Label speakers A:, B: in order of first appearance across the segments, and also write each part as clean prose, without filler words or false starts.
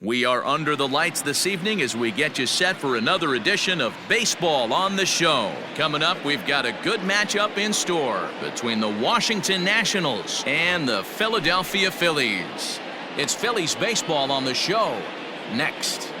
A: We are under the lights this evening as we get you set for another edition of Baseball on the Show. Coming up, we've got a good matchup in store between the Washington Nationals and the Philadelphia Phillies. It's Phillies baseball on the show next.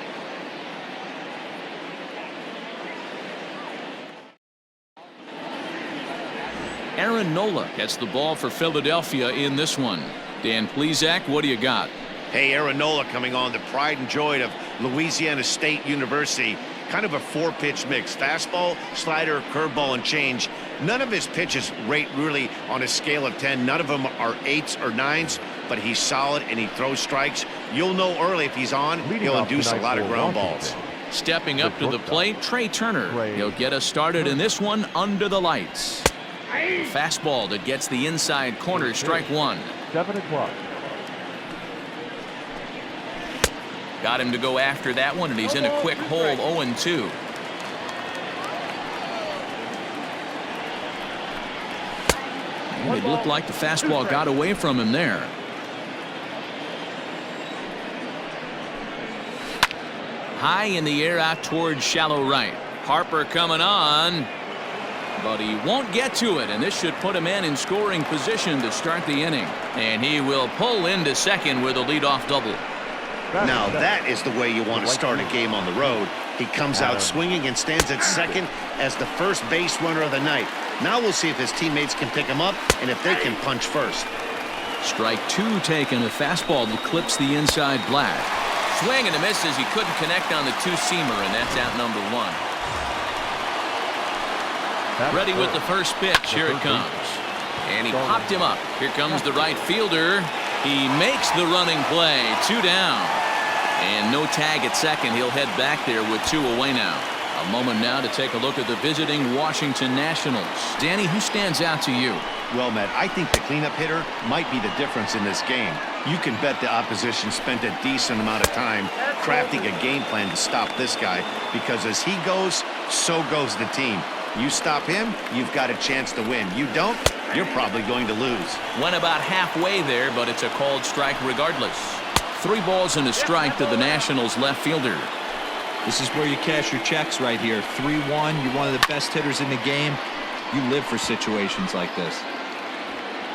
A: Aaron Nola gets the ball for Philadelphia in this one. Dan Plesac, what do you got?
B: Hey, Aaron Nola coming on, the pride and joy of Louisiana State University. Kind of a four-pitch mix. Fastball, slider, curveball, and change. None of his pitches rate really on a scale of 10. None of them are 8s or 9s, but he's solid and he throws strikes. You'll know early if he's on, he'll induce a lot of ground balls.
A: Stepping up to the plate, Trey Turner. He'll get us started in this one under the lights. Fastball that gets the inside corner, strike one.
C: 7 o'clock.
A: Got him to go after that one, and he's in a quick hole, 0-2. And it looked like the fastball got away from him there. High in the air out towards shallow right. Harper coming on, but he won't get to it, and this should put him in scoring position to start the inning. And he will pull into second with a leadoff double.
B: Now that is the way you want to start a game on the road. He comes out swinging and stands at second as the first base runner of the night. Now we'll see if his teammates can pick him up and if they can punch first.
A: Strike two taken, a fastball that clips the inside black. Swing and a miss as he couldn't connect on the two-seamer, and that's out number one. Ready with the first pitch. Here it comes. And he popped him up. Here comes the right fielder. He makes the running play. 2 down. And no tag at second. He'll head back there with 2 away now. A moment now to take a look at the visiting Washington Nationals. Danny, who stands out to you?
B: Well, Matt, I think the cleanup hitter might be the difference in this game. You can bet the opposition spent a decent amount of time crafting a game plan to stop this guy, because as he goes, so goes the team. You stop him, you've got a chance to win. You don't, you're probably going to lose.
A: Went about halfway there, but it's a called strike regardless. 3 balls and a strike to the Nationals left fielder.
D: This is where you cash your checks right here. 3-1, you're one of the best hitters in the game. You live for situations like this.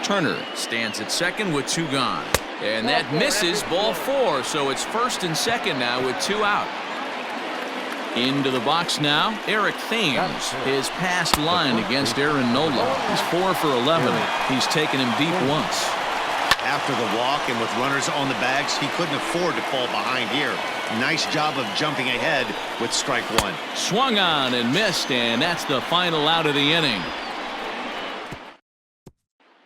A: Turner stands at second with 2 gone. And that misses, ball 4, so it's first and second now with 2 out. Into the box now, Eric Thames. His past line against Aaron Nola. He's 4 for 11. He's taken him deep once.
B: After the walk and with runners on the bags, he couldn't afford to fall behind here. Nice job of jumping ahead with strike 1.
A: Swung on and missed, and that's the final out of the inning.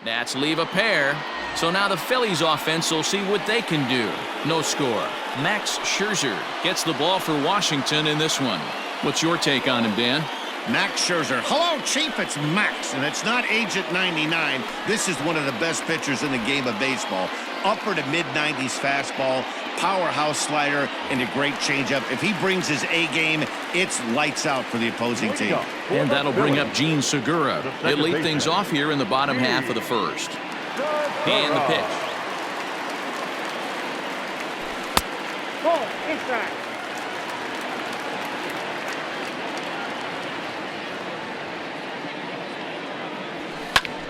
A: Nats leave a pair. So now the Phillies offense will see what they can do. No score. Max Scherzer gets the ball for Washington in this one. What's your take on him, Dan?
B: Max Scherzer. Hello, Chief. It's Max, and it's not Agent 99. This is one of the best pitchers in the game of baseball. Upper to mid-90s fastball, powerhouse slider, and a great changeup. If he brings his A game, it's lights out for the opposing team.
A: And that'll bring up Gene Segura. He'll lead things off here in the bottom half of the first. And the pitch.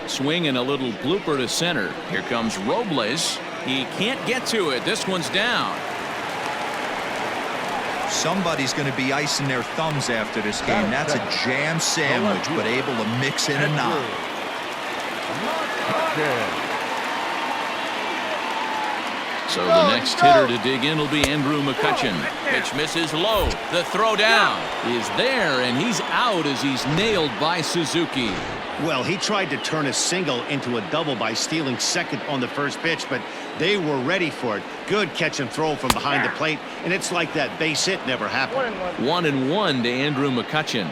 A: Swing and a little blooper to center. Here comes Robles. He can't get to it. This one's down.
D: Somebody's going to be icing their thumbs after this game. That's a jam sandwich, but able to mix in a knock.
A: So the next hitter to dig in will be Andrew McCutchen. Pitch misses low. The throw down is there, and he's out as he's nailed by Suzuki.
B: Well, he tried to turn a single into a double by stealing second on the first pitch, but they were ready for it. Good catch and throw from behind the plate, and it's like that base hit never happened.
A: 1-1 to Andrew McCutchen.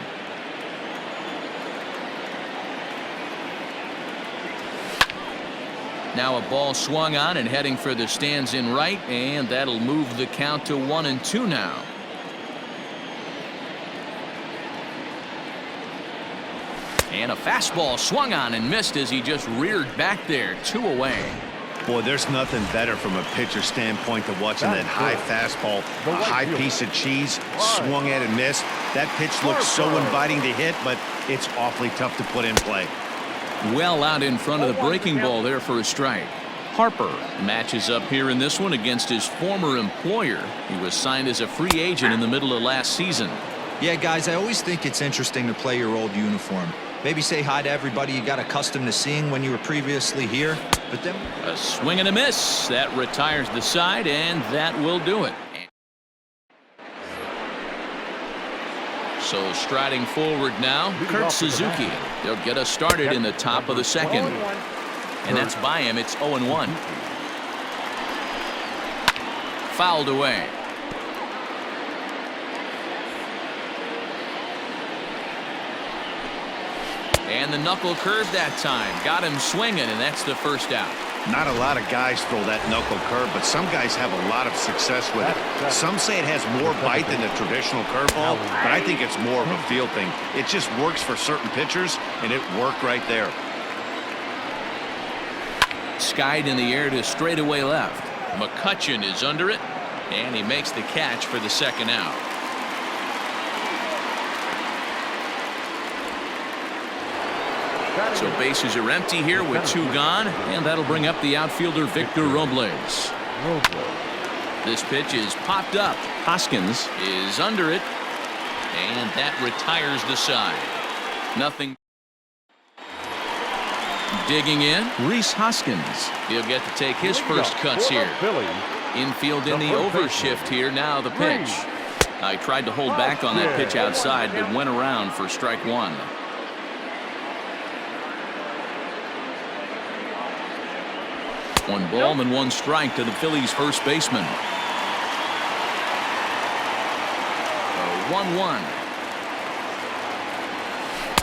A: Now a ball swung on and heading for the stands in right, and that'll move the count to 1-2 now. And a fastball swung on and missed as he just reared back there. 2 away.
B: Boy, there's nothing better from a pitcher standpoint than watching that high fastball, a high piece of cheese, swung at and missed. That pitch looks so inviting to hit, but it's awfully tough to put in play.
A: Well out in front of the breaking ball there for a strike. Harper matches up here in this one against his former employer. He was signed as a free agent in the middle of last season.
D: Yeah, guys, I always think it's interesting to play your old uniform. Maybe say hi to everybody you got accustomed to seeing when you were previously here. But then
A: a swing and a miss. That retires the side, and that will do it. So striding forward now, Kurt Suzuki. They'll get us started in the top of the second. And that's by him. It's 0-1. Fouled away. And the knuckle curve that time. Got him swinging, and that's the first out.
B: Not a lot of guys throw that knuckle curve, but some guys have a lot of success with it. Some say it has more bite than a traditional curveball, but I think it's more of a feel thing. It just works for certain pitchers, and it worked right there.
A: Skied in the air to straightaway left. McCutchen is under it, and he makes the catch for the second out. So bases are empty here with 2 gone, and that'll bring up the outfielder Victor Robles. This pitch is popped up. Hoskins is under it, and that retires the side. Nothing. Digging in, Rhys Hoskins. He'll get to take his first cuts here. Infield in the overshift here. Now the pitch. I tried to hold back on that pitch outside, but went around for strike 1. 1 ball and 1 strike to the Phillies first baseman. 1-1.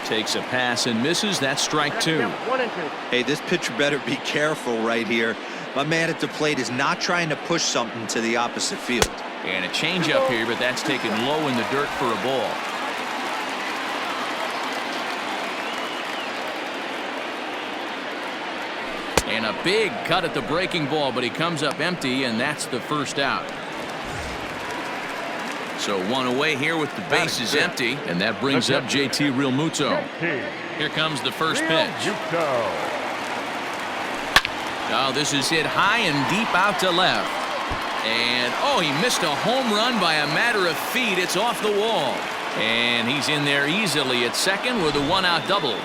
A: Takes a pass and misses. That's strike 2.
D: Hey, this pitcher better be careful right here. My man at the plate is not trying to push something to the opposite field.
A: And a changeup here, but that's taken low in the dirt for a ball. And a big cut at the breaking ball, but he comes up empty, and that's the first out. So 1 away here with the bases empty, and that brings up JT Realmuto. Here comes the first pitch. Oh, this is hit high and deep out to left. And, oh, he missed a home run by a matter of feet. It's off the wall. And he's in there easily at second with a 1-out double.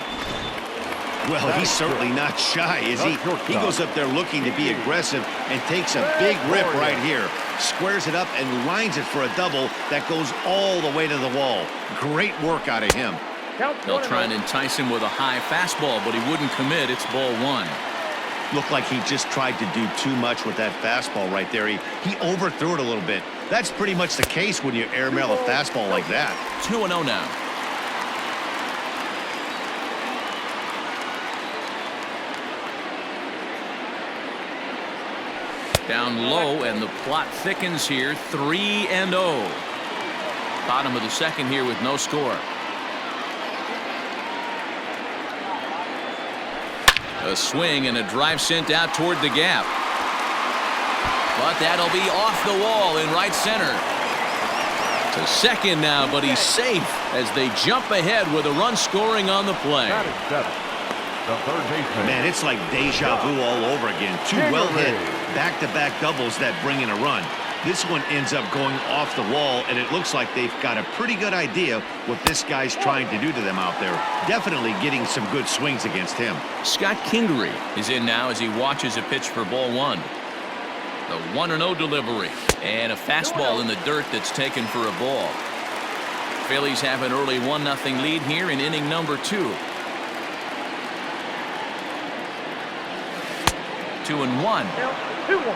B: Well, he's certainly not shy, is he? He goes up there looking to be aggressive and takes a big rip right here. Squares it up and lines it for a double that goes all the way to the wall. Great work out of him.
A: They'll try and entice him with a high fastball, but he wouldn't commit. It's ball 1.
B: Looked like he just tried to do too much with that fastball right there. He overthrew it a little bit. That's pretty much the case when you airmail a fastball like that.
A: 2-0 now. Down low, and the plot thickens here. 3-0. Bottom of the second here with no score. A swing and a drive sent out toward the gap. But that'll be off the wall in right center. To second now, but he's safe as they jump ahead with a run scoring on the play.
B: Man, it's like deja vu all over again. 2 well-hit back-to-back doubles that bring in a run. This one ends up going off the wall, and it looks like they've got a pretty good idea what this guy's trying to do to them out there. Definitely getting some good swings against him.
A: Scott Kingery is in now as he watches a pitch for ball 1. The 1-0 delivery, and a fastball in the dirt that's taken for a ball. Phillies have an early 1-0 lead here in inning number 2. 2-1.
C: 2-1.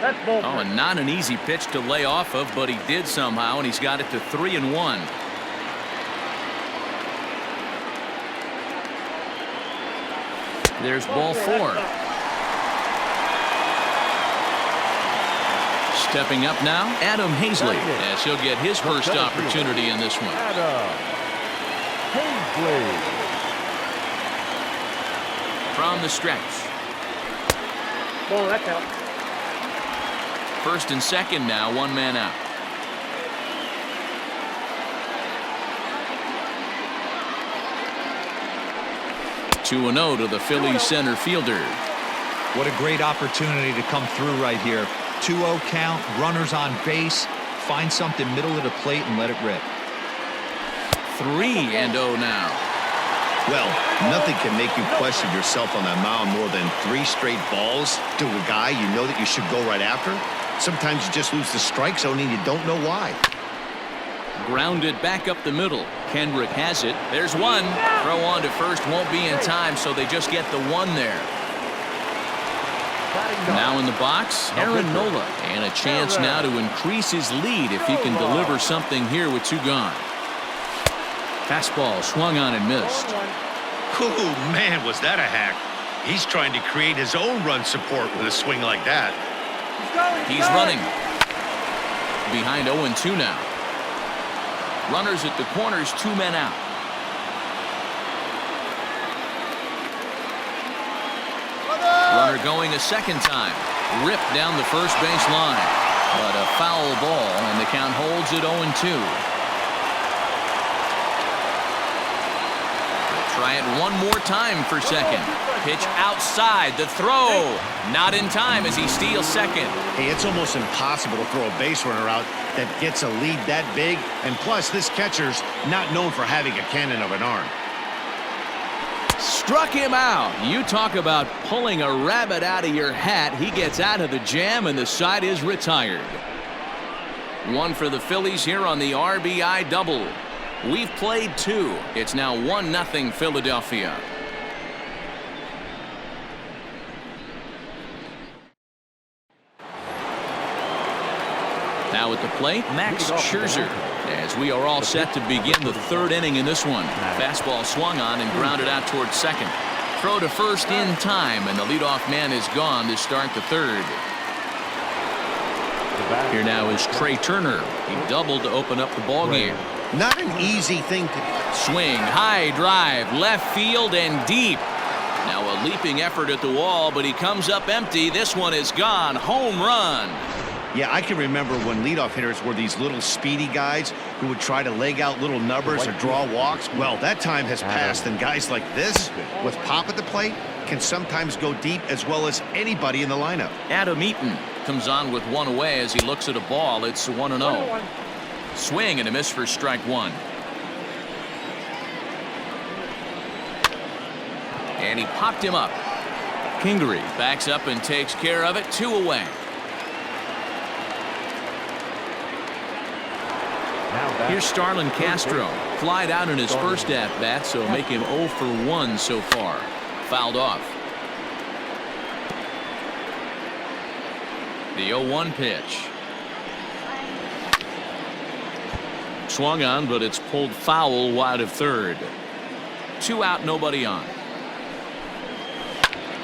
A: Oh, and not an easy pitch to lay off of, but he did somehow, and he's got it to 3-1. There's ball 4. Stepping up now, Adam Hazley, as he'll get his first opportunity in this one. From the stretch.
C: Ball, that's out.
A: First and second now, one man out. Two and 0 to the Phillies center fielder.
D: What a great opportunity to come through right here. 2-0 count, runners on base. Find something middle of the plate and let it rip.
A: 3 and 0 now.
B: Well, nothing can make you question yourself on that mound more than 3 straight balls to a guy you know that you should go right after. Sometimes you just lose the strike zone and you don't know why.
A: Grounded back up the middle. Kendrick has it. There's one. Throw on to first won't be in time, so they just get the one there. Now in the box, Aaron Nola, and a chance now to increase his lead if he can deliver something here with 2 gone. Fastball swung on and missed.
B: Ooh, man, was that a hack. He's trying to create his own run support with a swing like that.
A: He's running. Behind 0-2 now. Runners at the corners, 2 men out. Runner going a second time. Ripped down the first base line. But a foul ball, and the count holds at 0-2. Try it one more time for second. Pitch outside. The throw. Not in time as he steals second.
B: Hey, it's almost impossible to throw a base runner out that gets a lead that big. And plus, this catcher's not known for having a cannon of an arm.
A: Struck him out. You talk about pulling a rabbit out of your hat. He gets out of the jam, and the side is retired. One for the Phillies here on the RBI double. We've played 2. It's now 1-0 Philadelphia. Now at the plate, Max Scherzer, as we are all set to begin the 3rd inning in this one. Fastball swung on and grounded out towards second. Throw to first in time, and the leadoff man is gone to start the 3rd. Here now is Trey Turner. He doubled to open up the ballgame.
B: Not an easy thing to
A: swing, high drive, left field and deep. Now a leaping effort at the wall, but he comes up empty. This one is gone. Home run.
B: Yeah, I can remember when leadoff hitters were these little speedy guys who would try to leg out little numbers or draw walks. Well, that time has passed, and guys like this with pop at the plate can sometimes go deep as well as anybody in the lineup.
A: Adam Eaton comes on with 1 away as he looks at a ball. It's 1-0. Swing and a miss for strike 1. And he popped him up. Kingery backs up and takes care of it. 2 away. Here's Starlin Castro. Flied out in his first at-bat, so make him 0 for 1 so far. Fouled off. The 0-1 pitch. Swung on, but it's pulled foul wide of third. 2 out, nobody on.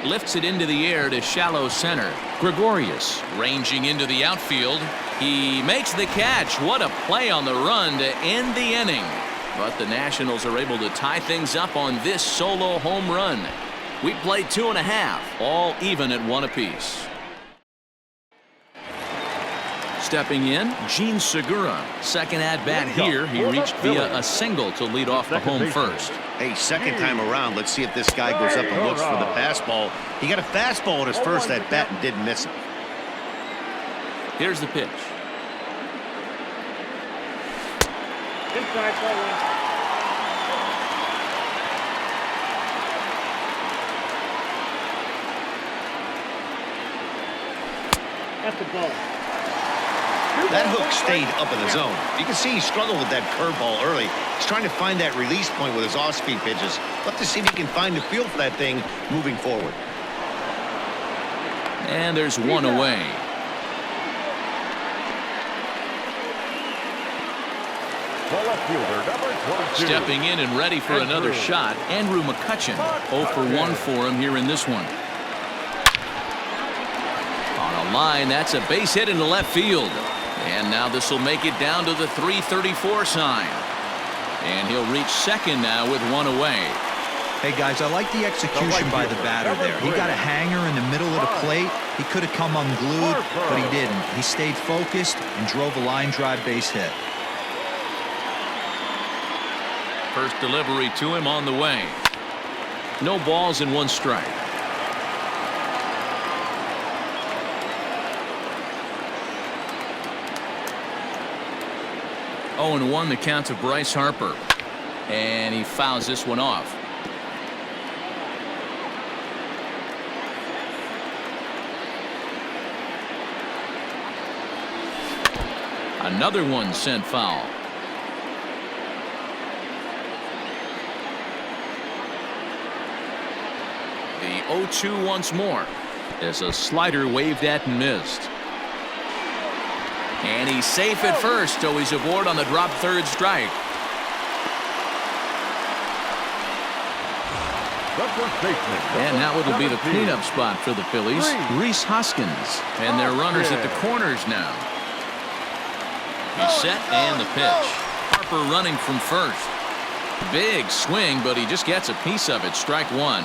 A: Lifts it into the air to shallow center. Gregorius ranging into the outfield. He makes the catch. What a play on the run to end the inning. But the Nationals are able to tie things up on this solo home run. We played 2.5, all even at 1 apiece. Stepping in, Gene Segura. Second at bat here. He reached via a single to lead off the home first.
B: Hey, second time around, let's see if this guy goes up and looks for the fastball. He got a fastball in his first at bat and didn't miss it.
A: Here's the pitch.
C: Inside, ball 1. That's the ball.
B: That hook stayed up in the zone. You can see he struggled with that curveball early. He's trying to find that release point with his off-speed pitches. Let's see if he can find the feel for that thing moving forward.
A: And there's 1 away. Stepping in and ready for another shot, Andrew McCutchen. 0 for 1 for him here in this one. On a line. That's a base hit into left field. And now this will make it down to the 334 sign. And he'll reach second now with one away.
D: Hey guys, I like the execution by the batter there. He got a hanger in the middle of the plate. He could have come unglued, but he didn't. He stayed focused and drove a line drive base hit.
A: First delivery to him on the way. No balls and one strike. Oh, and 1 the count to Bryce Harper. And he fouls this one off. Another one sent foul. The 0-2 once more. As a slider waved at and missed. And he's safe at first, so he's aboard on the drop third strike. And now it'll be the cleanup spot for the Phillies. Rhys Hoskins. And they're runners at the corners now. He's set and the pitch. Harper running from first. Big swing, but he just gets a piece of it. Strike one.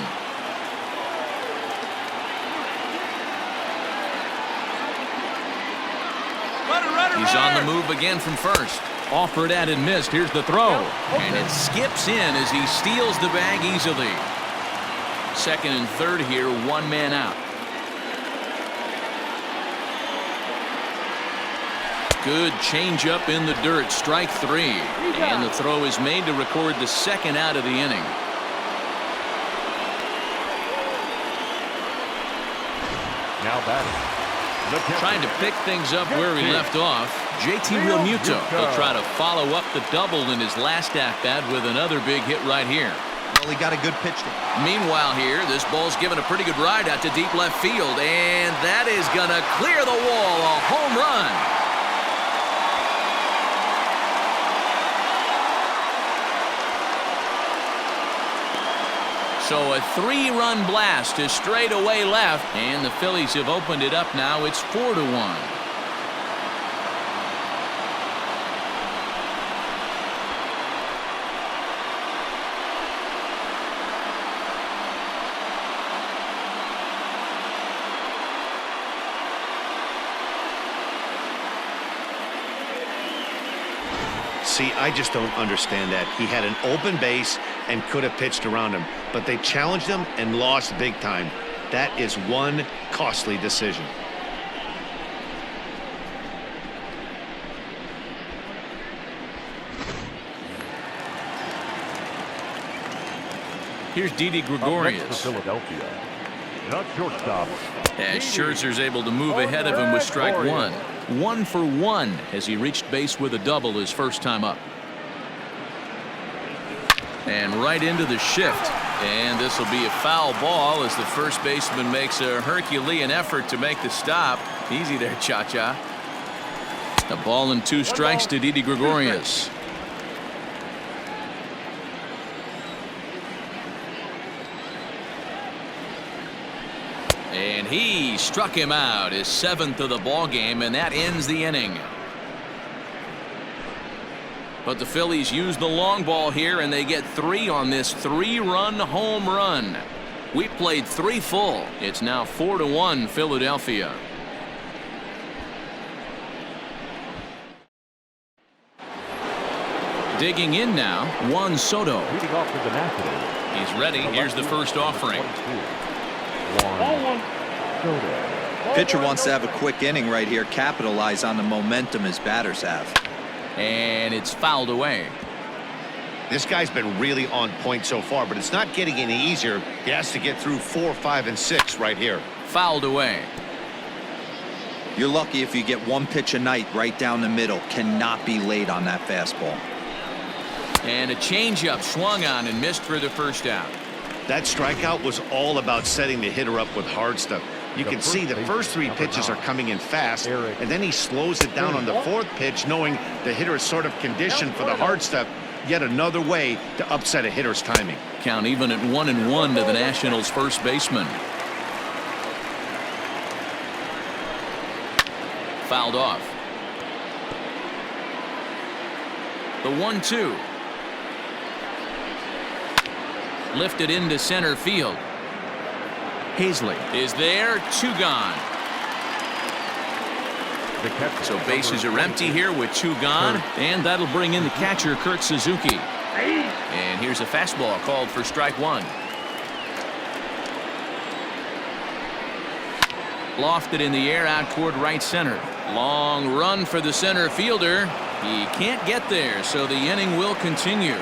A: He's on the move again from first. Offered at and missed. Here's the throw. And it skips in as he steals the bag easily. Second and third here, one man out. Good changeup in the dirt. Strike three. And the throw is made to record the second out of the inning.
E: Now batting.
A: Trying to pick things up where he left off. JT Realmuto will try to follow up the double in his last at-bat with another big hit right here.
D: Well, he got a good pitch.
A: Meanwhile here, this ball's given a pretty good ride out to deep left field, and that is going to clear the wall. A home run. So a three-run blast to straightaway left, and the Phillies have opened it up now. It's 4-1.
B: See, I just don't understand that. He had an open base and could have pitched around him, but they challenged him and lost big time. That is one costly decision.
A: Here's Didi Gregorius.
E: Philadelphia. Not shortstop.
A: As Scherzer's able to move ahead of him with strike one. 1 for 1 as he reached base with a double his first time up. And right into the shift. And this will be a foul ball as the first baseman makes a Herculean effort to make the stop. Easy there, Cha-Cha. A ball and 2 strikes to Didi Gregorius. And he struck him out, his 7th of the ball game, and that ends the inning. But the Phillies use the long ball here, and they get 3 on this 3-run home run. We played 3 full. It's now 4-1 Philadelphia. Digging in now, Juan Soto. He's ready. Here's the first offering.
D: Pitcher wants to have a quick inning right here, capitalize on the momentum his batters have.
A: And it's fouled away.
B: This guy's been really on point so far, but it's not getting any easier. He has to get through 4, 5, and 6 right here.
A: Fouled away.
D: You're lucky if you get 1 pitch a night right down the middle. Cannot be late on that fastball.
A: And a changeup swung on and missed for the first out.
B: That strikeout was all about setting the hitter up with hard stuff. You can see the first 3 pitches are coming in fast, and then he slows it down on the 4th pitch, knowing the hitter is sort of conditioned for the hard stuff. Yet another way to upset a hitter's timing.
A: Count even at 1-1 to the Nationals' first baseman. fouled off. The 1-2. Lifted into center field. Hazley is there. 2 gone. So bases are empty here with 2 gone, and that'll bring in the catcher, Kurt Suzuki. And here's a fastball called for strike 1. Lofted in the air out toward right center. Long run for the center fielder. He can't get there, so the inning will continue.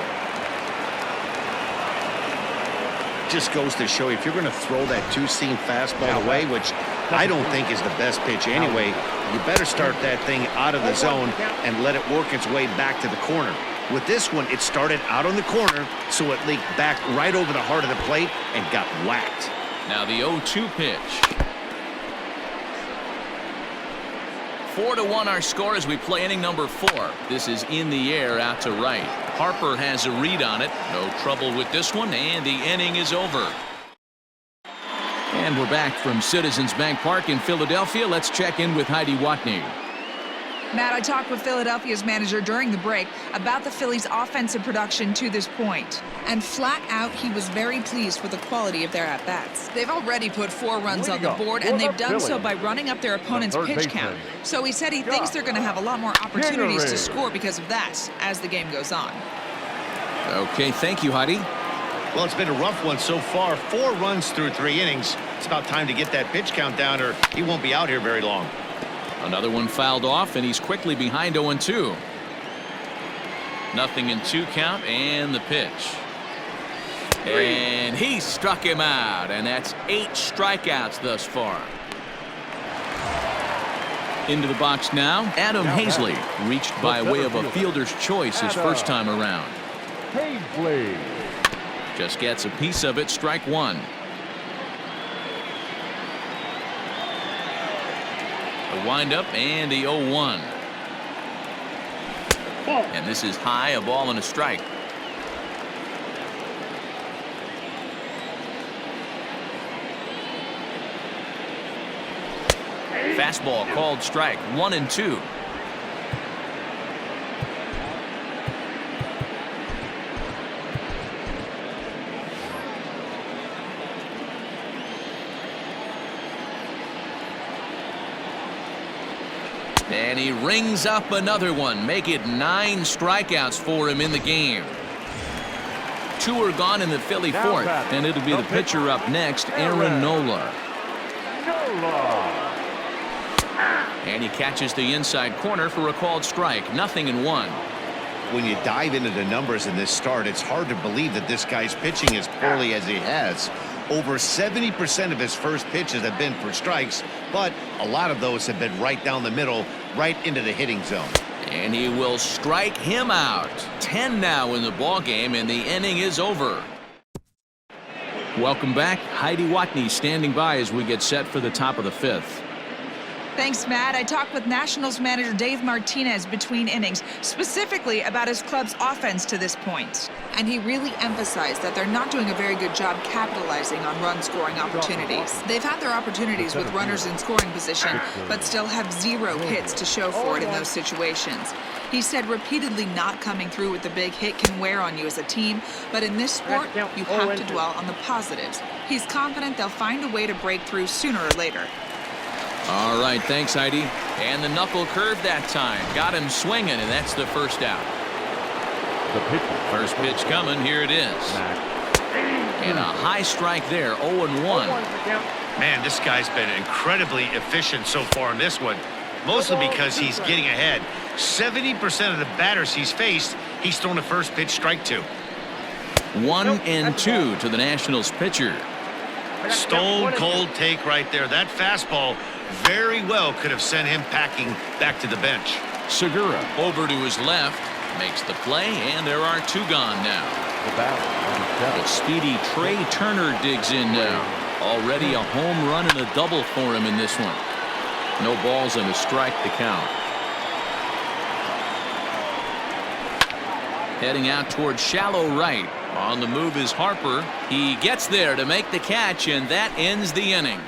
B: Just goes to show you, if you're going to throw that 2-seam fastball away, which I don't think is the best pitch anyway, you better start that thing out of the zone and let it work its way back to the corner. With this one, it started out on the corner, so it leaked back right over the heart of the plate and got whacked.
A: Now the 0-2 pitch. 4-1 our score as we play inning number 4. This is in the air out to right. Harper has a read on it. No trouble with this one, and the inning is over. And we're back from Citizens Bank Park in Philadelphia. Let's check in with Heidi Watney.
F: Matt, I talked with Philadelphia's manager during the break about the Phillies' offensive production to this point. And flat out, he was very pleased with the quality of their at-bats. They've already put 4 runs on the board, and they've done so by running up their opponent's pitch count. So he said he thinks they're going to have a lot more opportunities to score because of that as the game goes on.
A: Okay, thank you, Heidi.
B: Well, it's been a rough one so far. 4 runs through 3 innings. It's about time to get that pitch count down, or he won't be out here very long.
A: Another one fouled off, and he's quickly behind 0-2. Nothing in 2 count, and the pitch. And he struck him out, and that's 8 strikeouts thus far. Into the box now, Adam Hazley, reached by way of a fielder's choice his first time around.
E: Hazley.
A: Just gets a piece of it, strike 1. The windup and the 0-1. And this is high, a ball and a strike. Fastball called strike, 1-2. And he rings up another one, make it 9 strikeouts for him in the game. 2 are gone in the Philly 4th, and it'll be the pitcher up next, Aaron Nola. And he catches the inside corner for a called strike, 0-1.
B: When you dive into the numbers in this start, it's hard to believe that this guy's pitching as poorly as he has. Over 70% of his first pitches have been for strikes, but a lot of those have been right down the middle, right into the hitting zone.
A: And he will strike him out. 10 now in the ball game, and the inning is over. Welcome back. Heidi Watney standing by as we get set for the top of the 5th.
F: Thanks, Matt. I talked with Nationals manager Dave Martinez between innings, specifically about his club's offense to this point. And he really emphasized that they're not doing a very good job capitalizing on run-scoring opportunities. They've had their opportunities with runners in scoring position, but still have 0 hits to show for it in those situations. He said repeatedly not coming through with the big hit can wear on you as a team, but in this sport, you have to dwell on the positives. He's confident they'll find a way to break through sooner or later.
A: All right, thanks, Heidi. And the knuckle curve that time. Got him swinging, and that's the first out. First pitch coming. Here it is. And a high strike there, 0-1.
B: Man, this guy's been incredibly efficient so far in this one, mostly because he's getting ahead. 70% of the batters he's faced, he's thrown a first pitch strike to.
A: 1-2 to the Nationals pitcher.
B: Stone cold take right there. That fastball very well could have sent him packing back to the bench.
A: Segura over to his left, makes the play, and there are 2 gone now. The speedy Trey Turner digs in now. Already a home run and a double for him in this one. No balls and a strike to count. Heading out towards shallow right. On the move is Harper. He gets there to make the catch, and that ends the inning.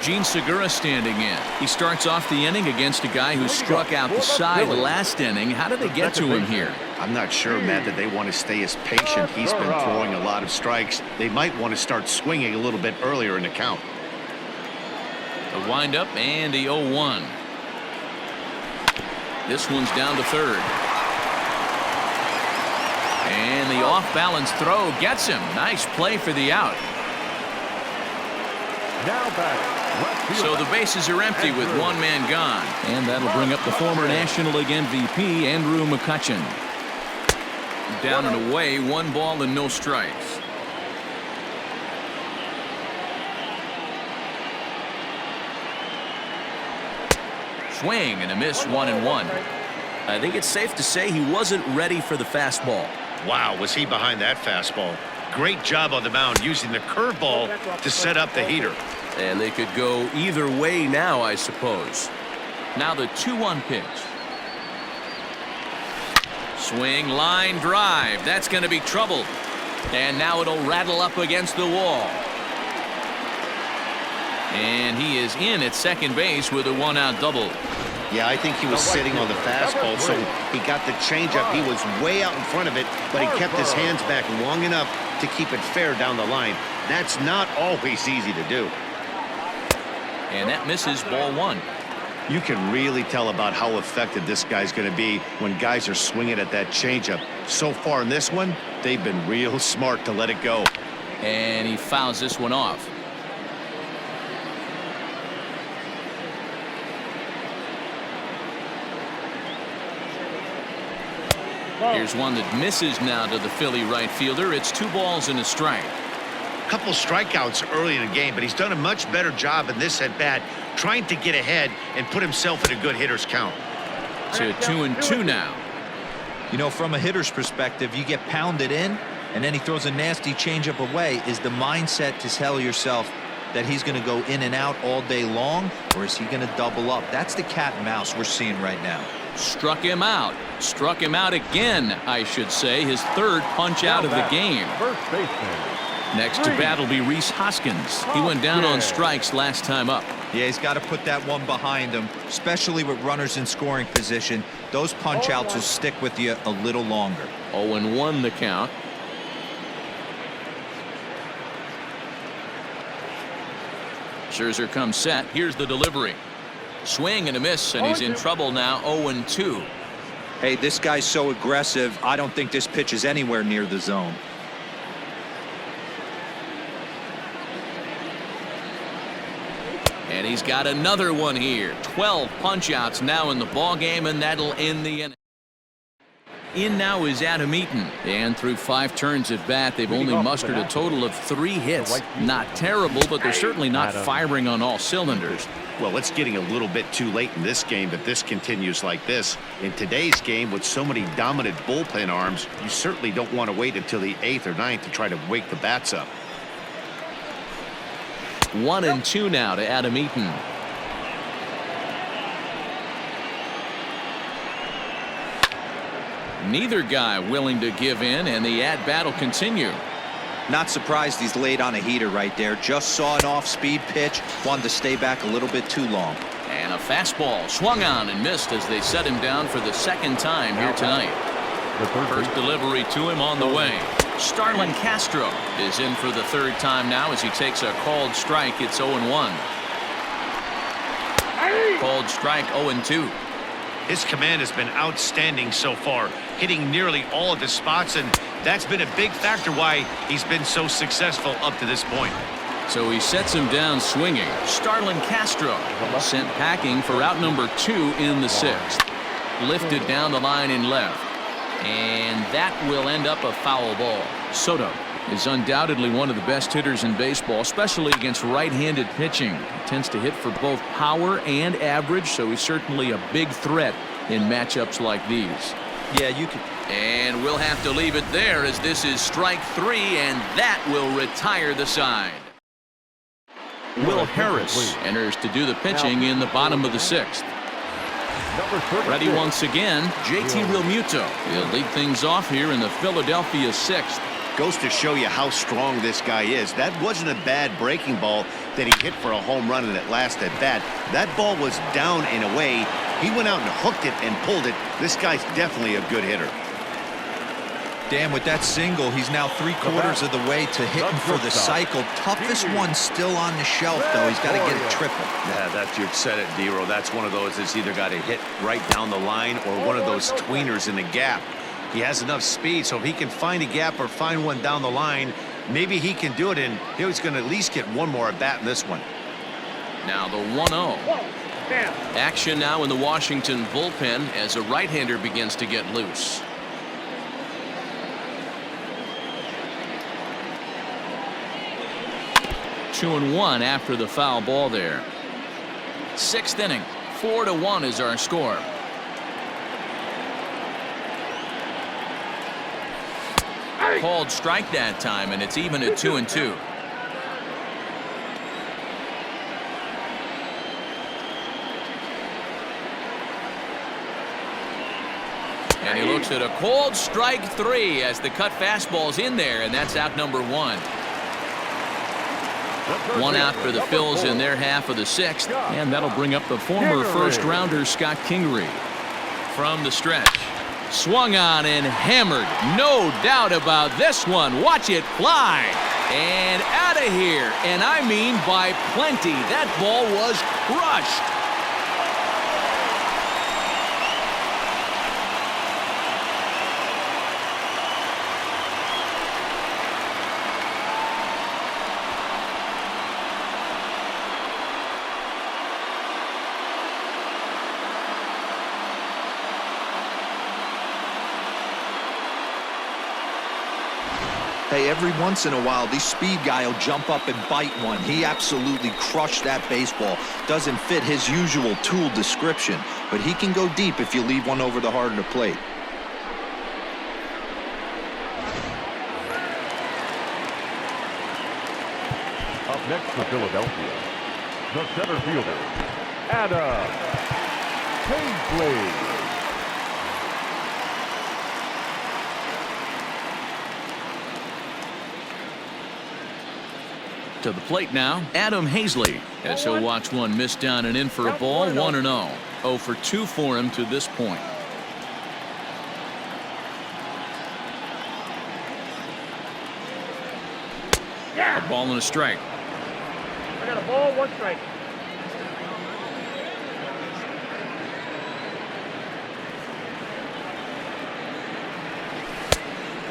A: Gene Segura standing in. He starts off the inning against a guy who struck out the side last inning. How did they get to him here?
B: I'm not sure, Matt, that they want to stay as patient. He's been throwing a lot of strikes. They might want to start swinging a little bit earlier in the count.
A: The windup and the 0-1. This one's down to third. And the off-balance throw gets him. Nice play for the out.
E: Now back.
A: So the bases are empty with one man gone. And that'll bring up the former National League MVP, Andrew McCutchen. Down and away, 1 ball and no strikes. Swing and a miss, 1-1. I think it's safe to say he wasn't ready for the fastball.
B: Wow, was he behind that fastball. Great job on the mound using the curveball to set up the heater.
A: And they could go either way now, I suppose. Now the 2-1 pitch. Swing, line drive. That's going to be trouble. And now it'll rattle up against the wall. And he is in at second base with a 1-out double.
B: Yeah, I think he was sitting on the fastball, so he got the changeup. He was way out in front of it, but he kept his hands back long enough to keep it fair down the line. That's not always easy to do.
A: And that misses, ball 1.
B: You can really tell about how effective this guy's going to be when guys are swinging at that changeup. So far in this one, they've been real smart to let it go.
A: And he fouls this one off. Here's one that misses now to the Philly right fielder. It's 2 balls and a strike.
B: Couple strikeouts early in the game, but he's done a much better job in this at-bat trying to get ahead and put himself in a good hitter's count.
A: To 2-2 now.
D: You know, from a hitter's perspective, you get pounded in, and then he throws a nasty changeup away. Is the mindset to tell yourself that he's going to go in and out all day long, or is he going to double up? That's the cat and mouse we're seeing right now.
A: Struck him out. Struck him out again, I should say. His 3rd punch out of the game.
E: First baseman.
A: Next to bat will be Rhys Hoskins. He went down on strikes last time up.
D: Yeah, he's got to put that one behind him, especially with runners in scoring position. Those punch outs will stick with you a little longer.
A: 0-1 the count. Scherzer comes set. Here's the delivery. Swing and a miss, and he's in trouble now. 0-2.
D: Hey, this guy's so aggressive. I don't think this pitch is anywhere near the zone.
A: And he's got another one here. 12 punch outs now in the ball game, and that'll end the inning. In now is Adam Eaton, and through 5 turns at bat, they've only mustered a total of 3 hits. Not terrible, but they're certainly not firing on all cylinders.
B: Well, it's getting a little bit too late in this game if this continues like this. In today's game, with so many dominant bullpen arms, you certainly don't want to wait until the 8th or 9th to try to wake the bats up.
A: 1-2 now to Adam Eaton. Neither guy willing to give in, and the at-bat will continue.
D: Not surprised he's laid on a heater right there. Just saw an off-speed pitch. Wanted to stay back a little bit too long.
A: And a fastball swung on and missed as they set him down for the 2nd time here tonight. First delivery to him on the way. Starlin Castro is in for the 3rd time now as he takes a called strike. It's 0-1. Called strike, 0-2.
B: His command has been outstanding so far, hitting nearly all of his spots, and that's been a big factor why he's been so successful up to this point.
A: So he sets him down swinging. Starlin Castro sent packing for out number 2 in the 6th. Lifted down the line in left. And that will end up a foul ball. Soto is undoubtedly one of the best hitters in baseball, especially against right-handed pitching. He tends to hit for both power and average, so he's certainly a big threat in matchups like these.
D: Yeah, you could.
A: And we'll have to leave it there as this is strike 3, and that will retire the side. Will Harris enters to do the pitching in the bottom of the 6th. Ready once again, JT Realmuto. He'll lead things off here in the Philadelphia 6th.
B: Goes to show you how strong this guy is. That wasn't a bad breaking ball that he hit for a home run and it last at bat. That ball was down and away. He went out and hooked it and pulled it. This guy's definitely a good hitter.
D: Dan, with that single, he's now 3/4 of the way to hitting for the cycle. Toughest one still on the shelf, though. He's got to get a triple.
G: Yeah, you said it, D-Row. That's one of those that's either got to hit right down the line or one of those tweeners in the gap. He has enough speed, so if he can find a gap or find one down the line, maybe he can do it, and he's going to at least get one more at bat in this one.
A: Now the 1-0. Action now in the Washington bullpen as a right-hander begins to get loose. Two and one after the foul ball there. Sixth inning, 4-1 is our score. Called strike that time, and it's even at 2-2. And he looks at a called strike 3 as the cut fastball's in there, and that's out number 1. One out for the Phils in their half of the 6th, and that'll bring up the former first-rounder Scott Kingery. From the stretch, swung on and hammered. No doubt about this one. Watch it fly. And out of here. And I mean by plenty. That ball was crushed.
D: Hey, every once in a while, the speed guy will jump up and bite one. He absolutely crushed that baseball. Doesn't fit his usual tool description, but he can go deep if you leave one over the heart of the plate.
E: Up next for Philadelphia, the center fielder, Adam Paisley.
A: To the plate now, Adam Hazley, as he'll watch one miss down and in for a ball. 1-0. 0 for 2 for him to this point. A ball and a strike.
C: I got a ball, 1 strike.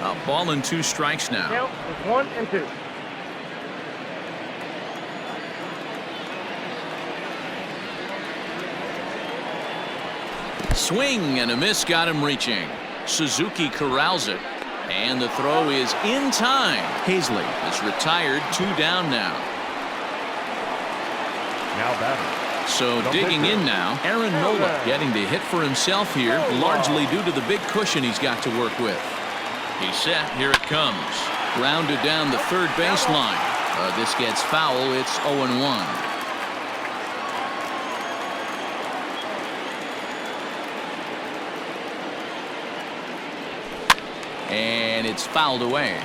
A: A ball and 2 strikes now.
C: Count is 1 and 2.
A: Swing and a miss got him reaching. Suzuki corrals it, and the throw is in time. Hazley is retired. 2 down now.
E: Now batting.
A: So digging in now, Aaron Nola getting to hit for himself here, largely due to the big cushion he's got to work with. He's set. Here it comes. Grounded down the third baseline. This gets foul. It's 0-1. And it's fouled away.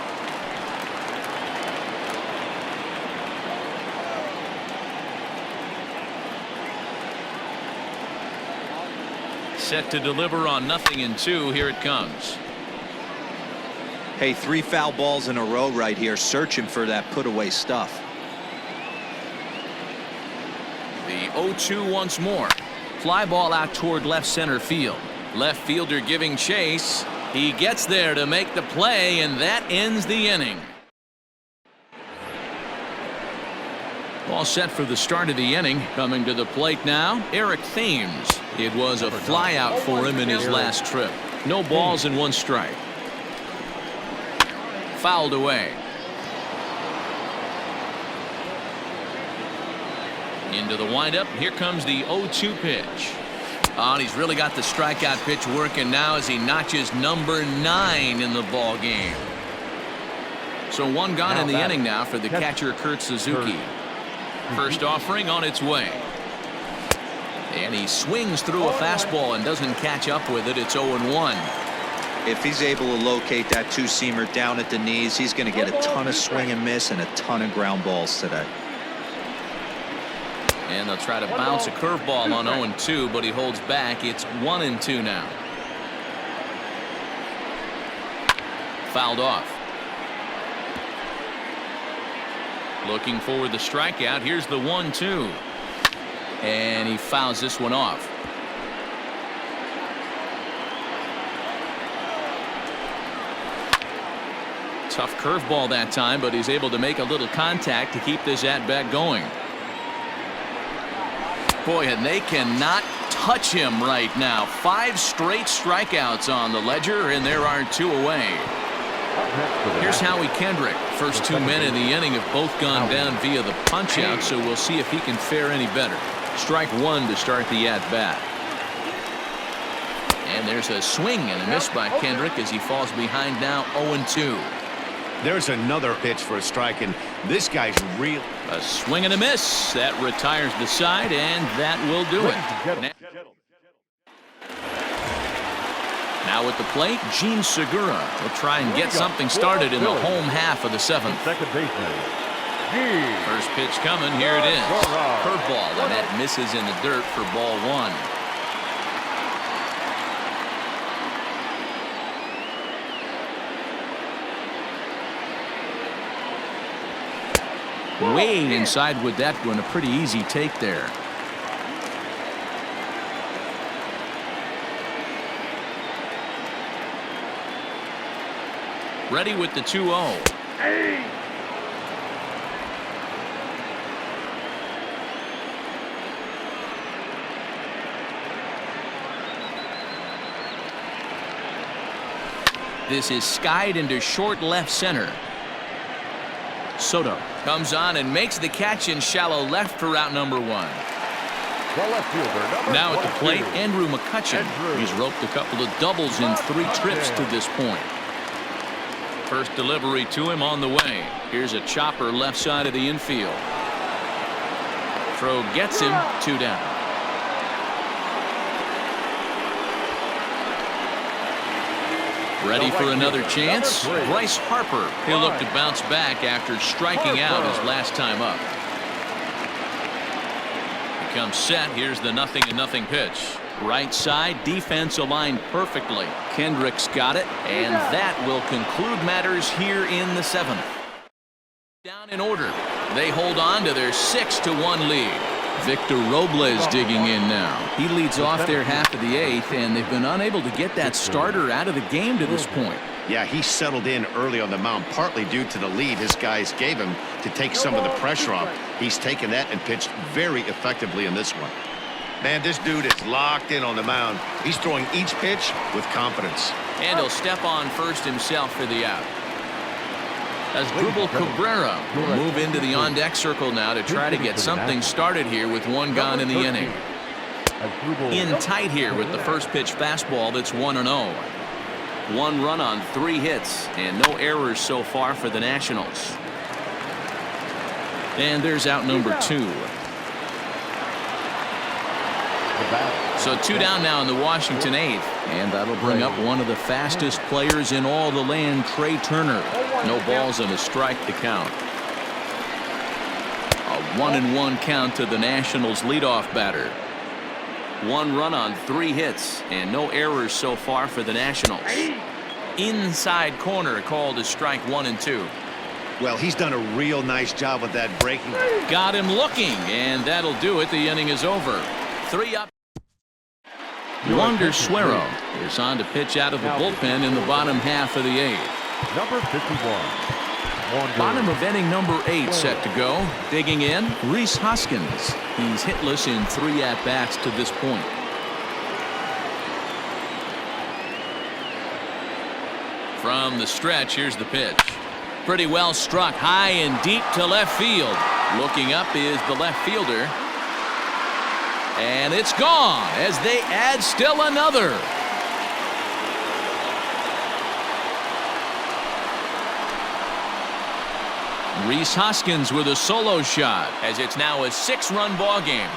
A: Set to deliver on 0-2. Here it comes.
D: Hey, 3 foul balls in a row right here, searching for that put-away stuff.
A: The 0-2 once more. Fly ball out toward left center field. Left fielder giving chase. He gets there to make the play, and that ends the inning. All set for the start of the inning. Coming to the plate now, Eric Thames. It was a fly out for him in his last trip. No balls and 1 strike. Fouled away. Into the windup. Here comes the 0-2 pitch. Oh, and he's really got the strikeout pitch working now as he notches number 9 in the ball game. So 1 gone in the inning now for the catcher Kurt Suzuki. First offering on its way. And he swings through a fastball and doesn't catch up with it. It's 0-1.
D: If he's able to locate that two-seamer down at the knees, he's going to get a ton of swing and miss and a ton of ground balls today.
A: And they'll try to bounce a curveball on 0-2, but he holds back. It's 1-2 now. Fouled off. Looking for the strikeout. Here's the 1-2. And he fouls this one off. Tough curveball that time, but he's able to make a little contact to keep this at-bat going. Boy, and they cannot touch him right now. 5 straight strikeouts on the ledger, and there are 2 away. Here's Howie Kendrick. First 2 men in the inning have both gone down via the punch-out, so we'll see if he can fare any better. Strike 1 to start the at-bat. And there's a swing and a miss by Kendrick as he falls behind now 0-2.
B: There's another pitch for a strike, and this guy's real.
A: A swing and a miss. That retires the side, and that will do it. Now at the plate, Gene Segura will try and get something started in the home half of the 7th.
E: Second baseman.
A: First pitch coming. Here it is. Curveball, and that misses in the dirt for ball 1. Way inside with that one. A pretty easy take there. Ready with the 2-0. This is skied into short left center. Soto comes on and makes the catch in shallow left for route number 1. Now at the plate, Andrew McCutchen. He's roped a couple of doubles in 3 trips to this point. First delivery to him on the way. Here's a chopper left side of the infield. Throw gets him. 2 down. Ready for another chance? Bryce Harper. He'll look to bounce back after striking out his last time up. He comes set. Here's the 0-0 pitch. Right side, defense aligned perfectly. Kendrick's got it, and that will conclude matters here in the 7th. Down in order. They hold on to their 6-1 lead. Victor Robles digging in now. He leads off their half of the 8th, and they've been unable to get that starter out of the game to this point.
B: Yeah, he settled in early on the mound, partly due to the lead his guys gave him to take some of the pressure off. He's taken that and pitched very effectively in this one. Man, this dude is locked in on the mound. He's throwing each pitch with confidence.
A: And he'll step on first himself for the out. As Drupal Cabrera will move into the on-deck circle now to try to get something started here with 1 gone in the inning. In tight here with the first pitch fastball that's 1-0. 1 run on 3 hits and no errors so far for the Nationals. And there's out number 2. So 2 down now in the Washington 8th, and that'll bring up one of the fastest players in all the land, Trey Turner. No balls and a strike to count. A 1-1 count to the Nationals leadoff batter. 1 run on 3 hits and no errors so far for the Nationals. Inside corner called as strike 1 and 2.
B: Well, he's done a real nice job with that breaking.
A: Got him looking, and that'll do it. The inning is over. 3 up. Wander Suero is on to pitch out of the bullpen in the bottom half of the 8th.
E: Number 51.
A: Bottom of inning number 8 set to go. Digging in, Rhys Hoskins. He's hitless in 3 at-bats to this point. From the stretch, here's the pitch. Pretty well struck high and deep to left field. Looking up is the left fielder. And it's gone as they add still another. Rhys Hoskins with a solo shot as it's now a 6-run ball game.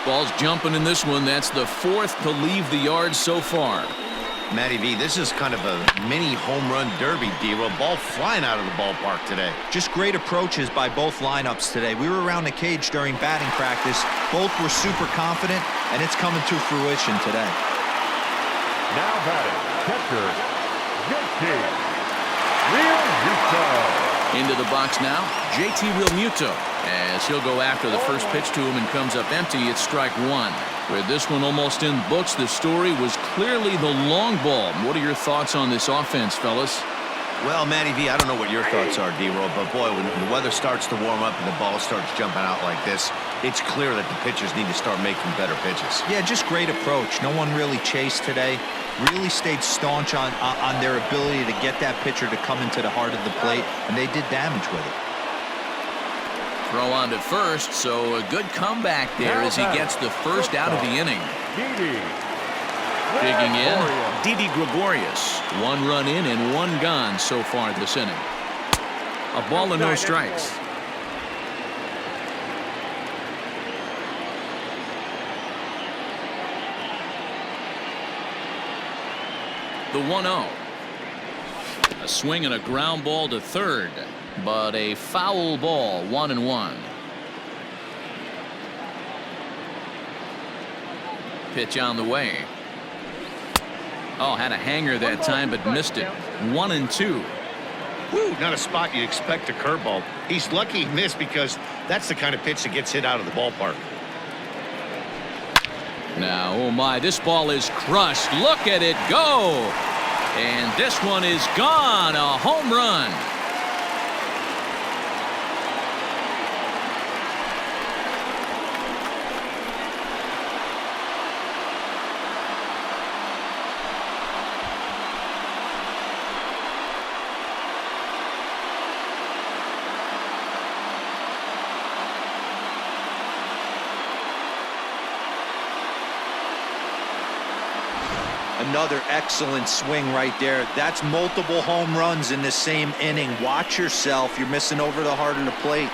A: Ball's jumping in this one. That's the 4th to leave the yard so far.
G: Matty V, this is kind of a mini home run derby, D-Roll. Ball flying out of the ballpark today.
D: Just great approaches by both lineups today. We were around the cage during batting practice. Both were super confident, and it's coming to fruition today.
E: Now batting, catcher, JT Realmuto.
A: Into the box now, JT Realmuto, as he'll go after the first pitch to him and comes up empty. It's strike one. With this one almost in books, the story was clearly the long ball. What are your thoughts on this offense, fellas?
G: Well, Matty V, I don't know what your thoughts are, D-Roll, but boy, when the weather starts to warm up and the ball starts jumping out like this, it's clear that the pitchers need to start making better pitches.
D: Yeah, just great approach. No one really chased today. Really stayed staunch on their ability to get that pitcher to come into the heart of the plate, and they did damage with it.
A: Throw on to first, so a good comeback there as he gets the first out of the inning. Digging in, Didi Gregorius. 1 run in and 1 gone so far this inning. A ball and no strikes. The 1-0. A swing and a ground ball to third, but a foul ball, 1-1. Pitch on the way. Oh, had a hanger that time, but missed it. 1-2.
B: Woo, not a spot you'd expect a curveball. He's lucky he missed because that's the kind of pitch that gets hit out of the ballpark.
A: Now, oh my, this ball is crushed. Look at it go. And this one is gone. A home run.
D: Another excellent swing right there. That's multiple home runs in the same inning. Watch yourself. You're missing over the heart of the plate.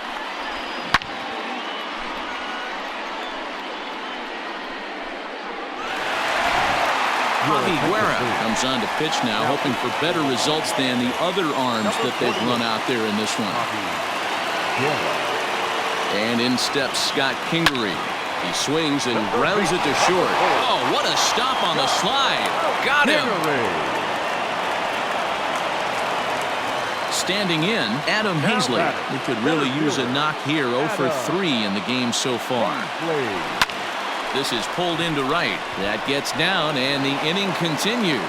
A: Javi Guerra comes on to pitch now, hoping for better results than the other arms that they've run out there in this one. And in steps Scott Kingery. He swings and grounds it to short. Oh, what a stop on the slide. Got him. Standing in, Adam Hazley, who could really use a knock here. 0 for 3 in the game so far. This is pulled into right. That gets down, and the inning continues.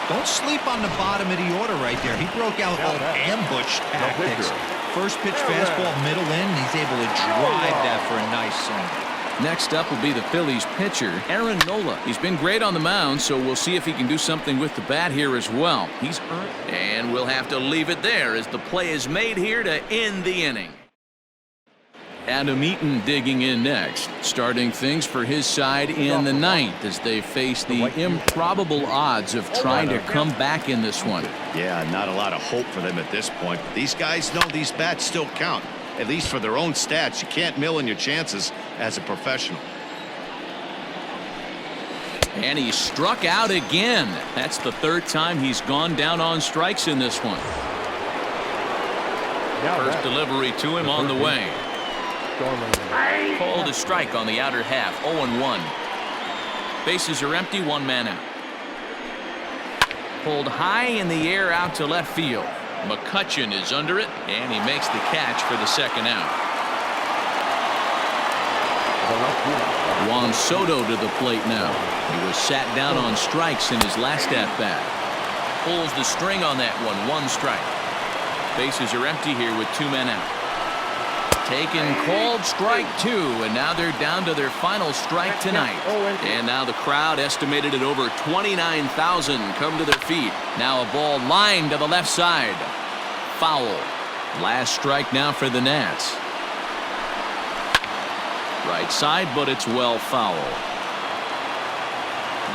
D: Don't sleep on the bottom of the order right there. He broke out all ambush tactics. First pitch fastball, middle in. He's able to drive that for a nice single.
A: Next up will be the Phillies pitcher, Aaron Nola. He's been great on the mound, so we'll see if he can do something with the bat here as well. And we'll have to leave it there as the play is made here to end the inning. Adam Eaton digging in next, starting things for his side in the 9th as they face the improbable odds of trying to come back in this one.
B: Yeah, not a lot of hope for them at this point. These guys know these bats still count, at least for their own stats. You can't mill in your chances as a professional.
A: And he struck out again. That's the 3rd time he's gone down on strikes in this one. First delivery to him on the way. Called a strike on the outer half. 0-1. Bases are empty. 1 man out. Pulled high in the air out to left field. McCutchen is under it, and he makes the catch for the 2nd out. Juan Soto to the plate now. He was sat down on strikes in his last at-bat. Pulls the string on that one. 1 strike. Bases are empty here with 2 men out. Taken, called strike 2, and now they're down to their final strike tonight. And now the crowd, estimated at over 29,000, come to their feet. Now a ball lined to the left side. Foul. Last strike now for the Nats. Right side, but it's well foul.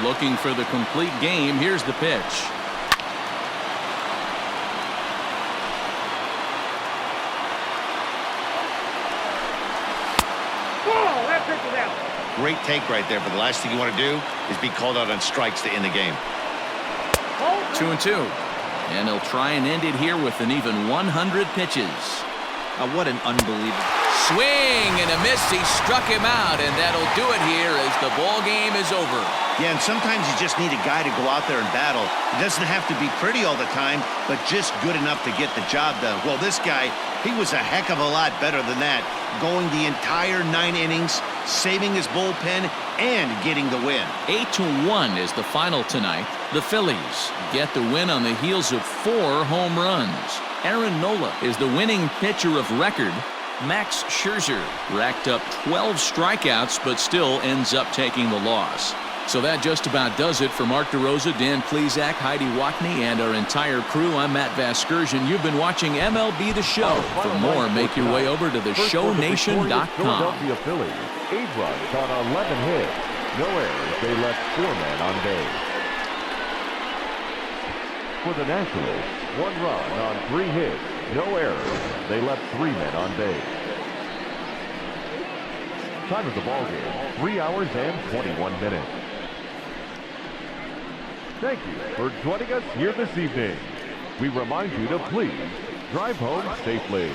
A: Looking for the complete game. Here's the pitch.
B: great take right there, but the last thing you want to do is be called out on strikes to end the game.
A: 2-2. And he'll try and end it here with an even 100 pitches.
D: What an unbelievable
A: Swing and a miss. He struck him out, and that'll do it here as the ball game is over.
B: Yeah, and sometimes you just need a guy to go out there and battle. It doesn't have to be pretty all the time, but just good enough to get the job done. Well, this guy, he was a heck of a lot better than that, going the entire 9 innings, saving his bullpen, and getting the win.
A: 8-1 is the final tonight. The Phillies get the win on the heels of 4 home runs. Aaron Nola is the winning pitcher of record. Max Scherzer racked up 12 strikeouts, but still ends up taking the loss. So that just about does it for Mark DeRosa, Dan Plesac, Heidi Watney, and our entire crew. I'm Matt Vasgersian. You've been watching MLB The Show. For more, make your way over to theshownation.com.
E: Philadelphia Phillies, 8 runs on 11 hits. No errors. They left 4 men on base. For the Nationals, 1 run on 3 hits. No errors. They left 3 men on base. Time of the ball game, 3 hours and 21 minutes. Thank you for joining us here this evening. We remind you to please drive home safely.